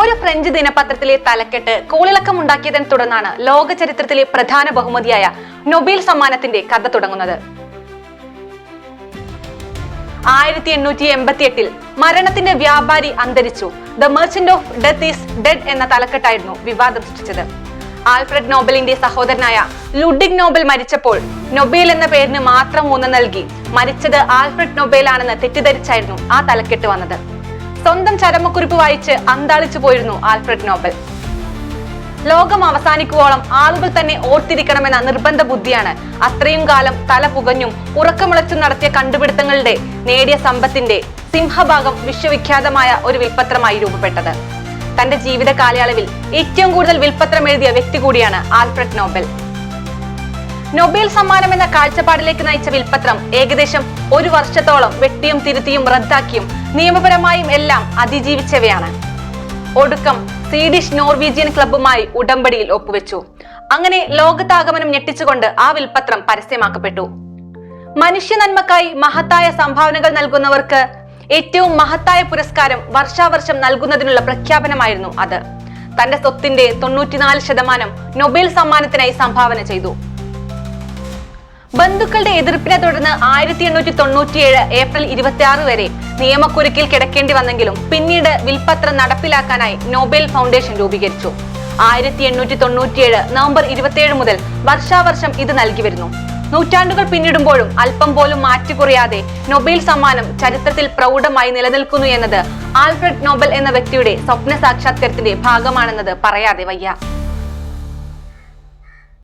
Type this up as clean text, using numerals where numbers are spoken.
ഒരു ഫ്രഞ്ച് ദിനപത്രത്തിലെ തലക്കെട്ട് കോളിളക്കമുണ്ടാക്കിയതിനെ തുടർന്നാണ് ലോക ചരിത്രത്തിലെ പ്രധാന ബഹുമതിയായ നൊബേൽ സമ്മാനത്തിന്റെ കഥ തുടങ്ങുന്നത്. 1888 മരണത്തിന്റെ വ്യാപാരി അന്തരിച്ചു, the merchant of death is dead എന്ന തലക്കെട്ടായിരുന്നു വിവാദം സൃഷ്ടിച്ചത്. ആൽഫ്രഡ് നോബലിന്റെ സഹോദരനായ ലുഡിഗ് നോബൽ മരിച്ചപ്പോൾ നൊബേൽ എന്ന പേരിന് മാത്രം ഊന്നൽ നൽകി മരിച്ചത് ആൽഫ്രഡ് നൊബേൽ ആണെന്ന് തെറ്റിദ്ധരിച്ചായിരുന്നു ആ തലക്കെട്ട് വന്നത്. സ്വന്തം ചരമക്കുറിപ്പ് വായിച്ച് അന്താളിച്ചു പോയിരുന്നു ആൽഫ്രഡ് നോബൽ. ലോകം അവസാനിക്കുവോളം ആളുകൾ തന്നെ ഓർത്തിരിക്കണമെന്ന നിർബന്ധ ബുദ്ധിയാണ് അത്രയും കാലം തല പുകഞ്ഞും ഉറക്കമുളച്ചും നടത്തിയ കണ്ടുപിടുത്തങ്ങളുടെ നേടിയ സമ്പത്തിന്റെ സിംഹഭാഗം വിശ്വവിഖ്യാതമായ ഒരു വിൽപത്രമായി രൂപപ്പെട്ടത്. തന്റെ ജീവിത കാലയളവിൽ ഏറ്റവും കൂടുതൽ വിൽപത്രം എഴുതിയ വ്യക്തി കൂടിയാണ് ആൽഫ്രഡ് നോബൽ. നൊബേൽ സമ്മാനം എന്ന കാഴ്ചപ്പാടിലേക്ക് നയിച്ച വിൽപത്രം ഏകദേശം 1 വർഷത്തോളം വെട്ടിയും തിരുത്തിയും റദ്ദാക്കിയും നിയമപരമായും എല്ലാം അതിജീവിച്ചവയാണ്. ഒടുക്കം സ്വീഡിഷ് നോർവീജിയൻ ക്ലബ്ബുമായി ഉടമ്പടിയിൽ ഒപ്പുവെച്ചു. അങ്ങനെ ലോകത്താകമനം ഞെട്ടിച്ചുകൊണ്ട് ആ വിൽപത്രം പരസ്യമാക്കപ്പെട്ടു. മനുഷ്യ നന്മക്കായി മഹത്തായ സംഭാവനകൾ നൽകുന്നവർക്ക് ഏറ്റവും മഹത്തായ പുരസ്കാരം വർഷാവർഷം നൽകുന്നതിനുള്ള പ്രഖ്യാപനമായിരുന്നു അത്. തന്റെ സ്വത്തിന്റെ 94% നൊബേൽ സമ്മാനത്തിനായി സംഭാവന ചെയ്തു. ബന്ധുക്കളുടെ എതിർപ്പിനെ തുടർന്ന് 1897 ഏപ്രിൽ 26 വരെ നിയമക്കുരുക്കിൽ കിടക്കേണ്ടി വന്നെങ്കിലും പിന്നീട് വിൽപത്രം നടപ്പിലാക്കാനായി നൊബേൽ ഫൗണ്ടേഷൻ രൂപീകരിച്ചു. 1897 നവംബർ 27 മുതൽ വർഷാവർഷം ഇത് നൽകി വരുന്നു. നൂറ്റാണ്ടുകൾ പിന്നിടുമ്പോഴും അല്പം പോലും മാറ്റിക്കുറയാതെ നൊബേൽ സമ്മാനം ചരിത്രത്തിൽ പ്രൗഢമായി നിലനിൽക്കുന്നു എന്നത് ആൽഫ്രഡ് നോബൽ എന്ന വ്യക്തിയുടെ സ്വപ്ന സാക്ഷാത്കാരത്തിന്റെ ഭാഗമാണെന്നത് പറയാതെ വയ്യ.